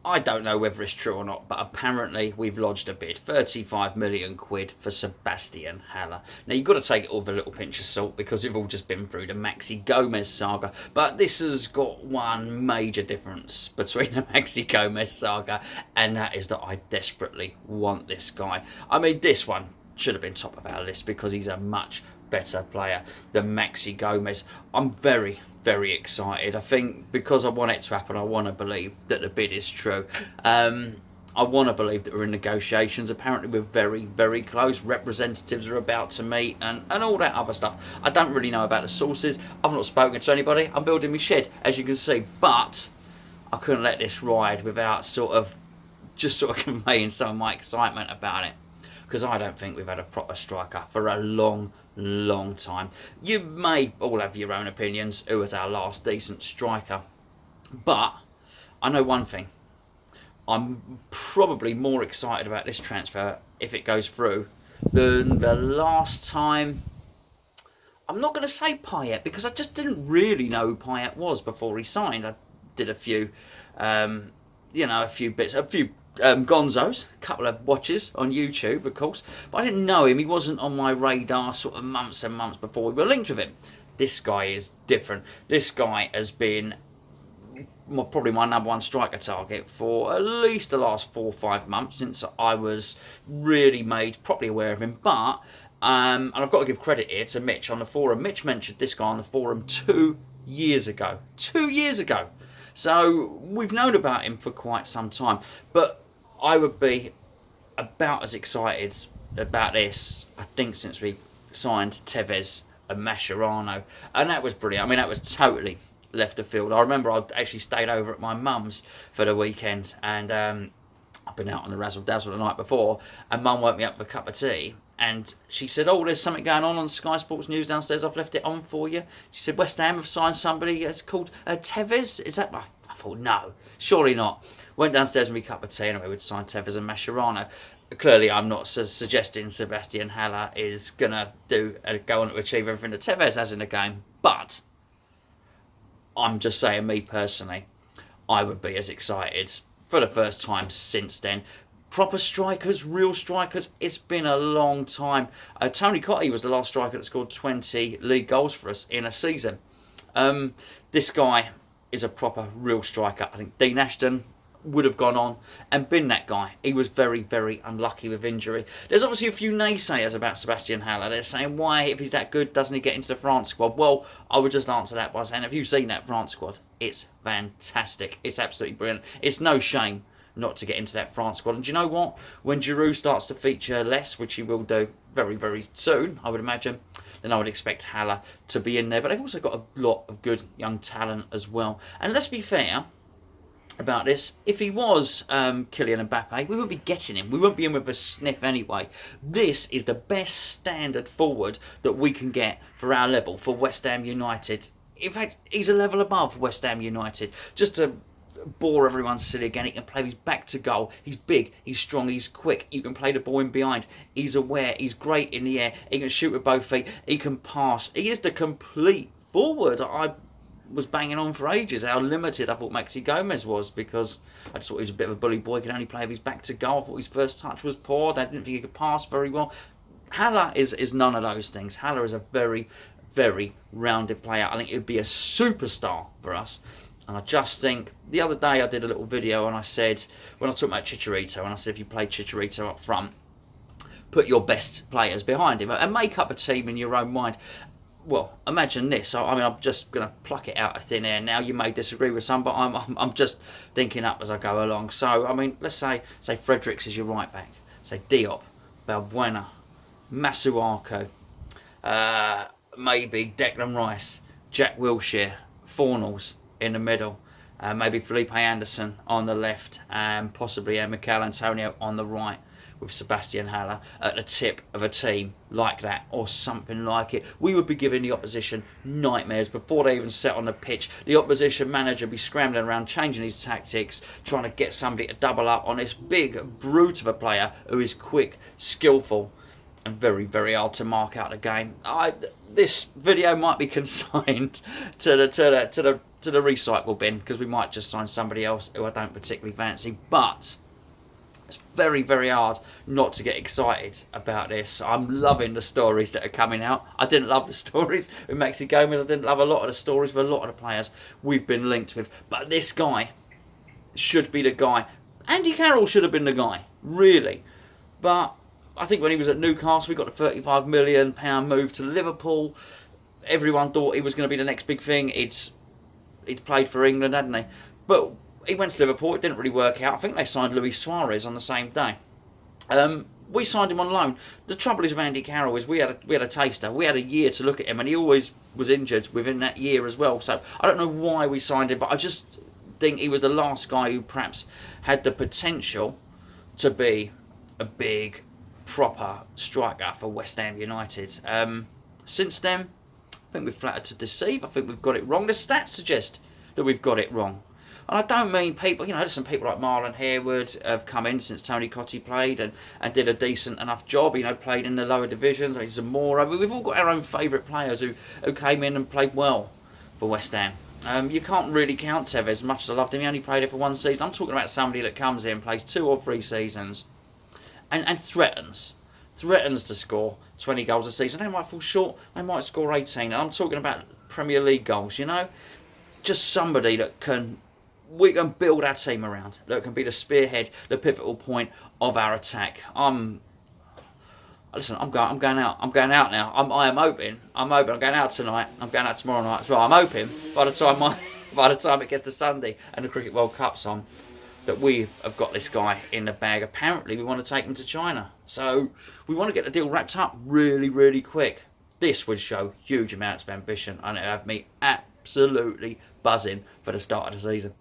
I don't know whether it's true or not, but apparently we've lodged a bid, 35 million quid for Sebastien Haller. Now you've got to take it with a little pinch of salt because we've all just been through the Maxi Gomez saga, but this has got one major difference between the Maxi Gomez saga, and that is that I desperately want this guy. I mean, this one should have been top of our list because he's a much better player than Maxi Gomez. I'm very, very excited. I think because I want it to happen, I want to believe that the bid is true. I want to believe that we're in negotiations. Apparently we're very, very close. Representatives are about to meet and all that other stuff. I don't really know about the sources. I've not spoken to anybody. I'm building my shed, as you can see. But I couldn't let this ride without sort of conveying some of my excitement about it. Because I don't think we've had a proper striker for a long time. You may all have your own opinions who was our last decent striker, but I know one thing. I'm probably more excited about this transfer if it goes through than the last time. I'm not going to say Payet because I just didn't really know who Payet was before he signed. I did a few Gonzos, a couple of watches on YouTube, of course, but I didn't know him. He wasn't on my radar sort of months and months before we were linked with him. This guy is different. This guy has been probably my number one striker target for at least the last 4 or 5 months since I was really made properly aware of him. But and I've got to give credit here to Mitch on the forum. Mitch mentioned this guy on the forum 2 years ago. 2 years ago. So we've known about him for quite some time. But I would be about as excited about this, I think, since we signed Tevez and Mascherano. And that was brilliant. I mean, that was totally left of field. I remember I actually stayed over at my mum's for the weekend. And I've been out on the razzle-dazzle the night before. And Mum woke me up for a cup of tea. And she said, oh, there's something going on Sky Sports News downstairs. I've left it on for you. She said, West Ham have signed somebody. It's called Tevez. Is that... I thought, no, surely not. Went downstairs with me a cup of tea and we would sign Tevez and Mascherano. Clearly, I'm not suggesting Sebastien Haller is going to go on to achieve everything that Tevez has in the game. But I'm just saying, me personally, I would be as excited for the first time since then. Proper strikers, real strikers, it's been a long time. Tony Cottee was the last striker that scored 20 league goals for us in a season. This guy is a proper real striker. I think Dean Ashton would have gone on and been that guy. He was very, very unlucky with injury. There's obviously a few naysayers about Sebastien Haller. They're saying, why, if he's that good, doesn't he get into the France squad? Well, I would just answer that by saying, have you seen that France squad? It's fantastic. It's absolutely brilliant. It's no shame not to get into that France squad. And do you know what? When Giroud starts to feature less, which he will do very, very soon, I would imagine, then I would expect Haller to be in there. But they've also got a lot of good young talent as well. And let's be fair about this, if he was Kylian Mbappe, we wouldn't be getting him. We wouldn't be in with a sniff anyway. This is the best standard forward that we can get for our level, for West Ham United. In fact, he's a level above West Ham United. Just to bore everyone silly again, he can play his back to goal. He's big, he's strong, he's quick. You can play the ball in behind. He's aware, he's great in the air. He can shoot with both feet, he can pass. He is the complete forward. I was banging on for ages how limited I thought Maxi Gomez was, because I just thought he was a bit of a bully boy. He could only play with his back to goal. I thought his first touch was poor. I didn't think he could pass very well. Haller is none of those things. Haller is a very, very rounded player. I think it would be a superstar for us. And I just think, the other day I did a little video and I said, when I was talking about Chicharito, and I said if you play Chicharito up front, put your best players behind him and make up a team in your own mind. Well, imagine this. I mean, I'm just going to pluck it out of thin air now. You may disagree with some, but I'm just thinking up as I go along. So, I mean, let's say Fredericks is your right back. Say Diop, Balbuena, Masuaku, maybe Declan Rice, Jack Wilshere, Fornals in the middle, maybe Felipe Anderson on the left, and possibly Mikel Antonio on the right, with Sebastien Haller at the tip of a team like that, or something like it. We would be giving the opposition nightmares before they even set on the pitch. The opposition manager would be scrambling around, changing his tactics, trying to get somebody to double up on this big brute of a player who is quick, skillful, and very, very hard to mark out the game. This video might be consigned to the recycle bin, because we might just sign somebody else who I don't particularly fancy. But it's very, very hard not to get excited about this. I'm loving the stories that are coming out. I didn't love the stories with Maxi Gomez. I didn't love a lot of the stories with a lot of the players we've been linked with. But this guy should be the guy. Andy Carroll should have been the guy, really. But I think when he was at Newcastle, we got a £35 million move to Liverpool. Everyone thought he was going to be the next big thing. He'd played for England, hadn't he? But he went to Liverpool. It didn't really work out. I think they signed Luis Suarez on the same day. We signed him on loan. The trouble is with Andy Carroll is we had a taster. We had a year to look at him, and he always was injured within that year as well. So I don't know why we signed him, but I just think he was the last guy who perhaps had the potential to be a big, proper striker for West Ham United. Since then, I think we've flattered to deceive. I think we've got it wrong. The stats suggest that we've got it wrong. And I don't mean people, there's some people like Marlon Harewood have come in since Tony Cottee played and did a decent enough job, played in the lower divisions, like Zamora. We've all got our own favourite players who came in and played well for West Ham. You can't really count Tevez as much as I loved him. He only played it for one season. I'm talking about somebody that comes in, plays 2 or 3 seasons, and threatens to score 20 goals a season. They might fall short, they might score 18. And I'm talking about Premier League goals, Just somebody that we can build our team around, that can be the spearhead, the pivotal point of our attack. Listen, I'm going out. I'm going out now. I am hoping. I'm going out tonight. I'm going out tomorrow night as well. I'm hoping by the time it gets to Sunday and the Cricket World Cup's on, that we have got this guy in the bag. Apparently, we want to take him to China. So we want to get the deal wrapped up really, really quick. This would show huge amounts of ambition, and it would have me absolutely buzzing for the start of the season.